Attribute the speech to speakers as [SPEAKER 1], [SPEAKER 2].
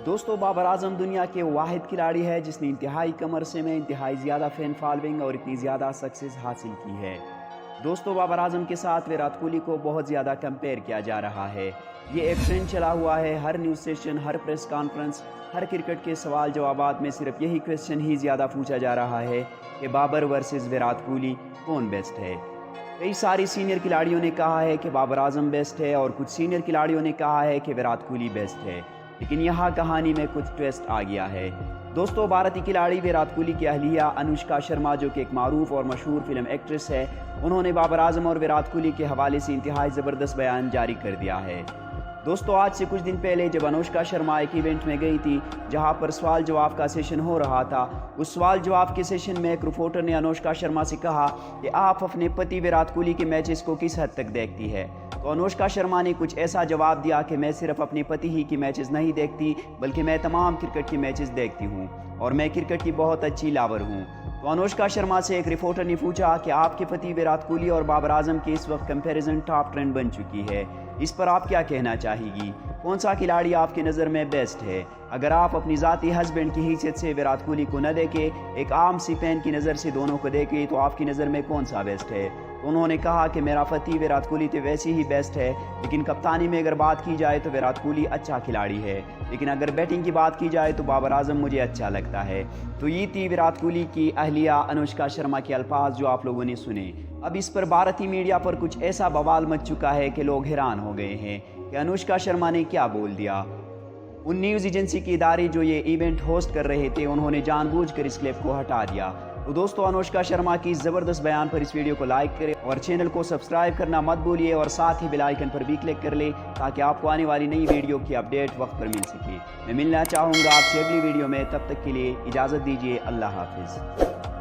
[SPEAKER 1] दोस्तों, बाबर आजम दुनिया के वाहिद खिलाड़ी है जिसने इंतहाई कम अरसे में इंतहाई ज़्यादा फ़ैन फॉलोइंग और इतनी ज़्यादा सक्सेस हासिल की है। दोस्तों, बाबर आजम के साथ विराट कोहली को बहुत ज़्यादा कंपेयर किया जा रहा है। ये एक ट्रेंड चला हुआ है। हर न्यूज़ स्टेशन, हर प्रेस कॉन्फ्रेंस, हर क्रिकेट के सवाल जवाबात में सिर्फ यही क्वेश्चन ही ज़्यादा पूछा जा रहा है कि बाबर वर्सेस विराट कोहली कौन बेस्ट है। कई सारी सीनियर खिलाड़ियों ने कहा है कि बाबर आजम बेस्ट है और कुछ सीनियर खिलाड़ियों ने कहा है कि विराट कोहली बेस्ट है। लेकिन यहाँ कहानी में कुछ ट्विस्ट आ गया है। दोस्तों, भारतीय खिलाड़ी विराट कोहली की अहलिया अनुष्का शर्मा, जो कि एक मारूफ और मशहूर फिल्म एक्ट्रेस है, उन्होंने बाबर आजम और विराट कोहली के हवाले से इंतहाई ज़बरदस्त बयान जारी कर दिया है। दोस्तों, आज से कुछ दिन पहले जब अनुष्का शर्मा एक इवेंट में गई थी जहां पर सवाल जवाब का सेशन हो रहा था, उस सवाल जवाब के सेशन में एक रिपोर्टर ने अनुष्का शर्मा से कहा कि आप अपने पति विराट कोहली के मैचेस को किस हद तक देखती है। तो अनुष्का शर्मा ने कुछ ऐसा जवाब दिया कि मैं सिर्फ अपने पति ही की मैचेस नहीं देखती, बल्कि मैं तमाम क्रिकेट की मैचेस देखती हूँ और मैं क्रिकेट की बहुत अच्छी लावर हूँ। तो अनुष्का शर्मा से एक रिपोर्टर ने पूछा कि आपके पति विराट कोहली और बाबर आजम की इस वक्त कंपैरिजन टॉप ट्रेंड बन चुकी है, इस पर आप क्या कहना चाहेगी? कौन सा खिलाड़ी आपकी नज़र में बेस्ट है? अगर आप अपनी ज़ाती हस्बैंड की हैसियत से विराट कोहली को न देखें, एक आम सी फैन की नज़र से दोनों को देखें, तो आपकी नज़र में कौन सा बेस्ट है? तो उन्होंने कहा कि मेरा पति विराट कोहली तो वैसे ही बेस्ट है, लेकिन कप्तानी में अगर बात की जाए तो विराट कोहली अच्छा खिलाड़ी है, लेकिन अगर बैटिंग की बात की जाए तो बाबर आजम मुझे अच्छा लगता है। तो ये थी विराट कोहली की अहलिया अनुष्का शर्मा के अल्फाज जो आप लोगों ने सुने। अब इस पर भारतीय मीडिया पर कुछ ऐसा बवाल मच चुका है कि लोग हैरान हो गए हैं कि अनुष्का शर्मा ने क्या बोल दिया। उन न्यूज़ एजेंसी के इदारे जो ये इवेंट होस्ट कर रहे थे, उन्होंने जानबूझकर इस क्लिप को हटा दिया। तो दोस्तों, अनुष्का शर्मा की ज़बरदस्त बयान पर इस वीडियो को लाइक करें और चैनल को सब्सक्राइब करना मत भूलिए और साथ ही बेल आइकन पर भी क्लिक कर ले ताकि आपको आने वाली नई वीडियो की अपडेट वक्त पर मिल सके। मैं मिलना चाहूँगा आपसे अगली वीडियो में, तब तक के लिए इजाज़त दीजिए। अल्लाह हाफिज़।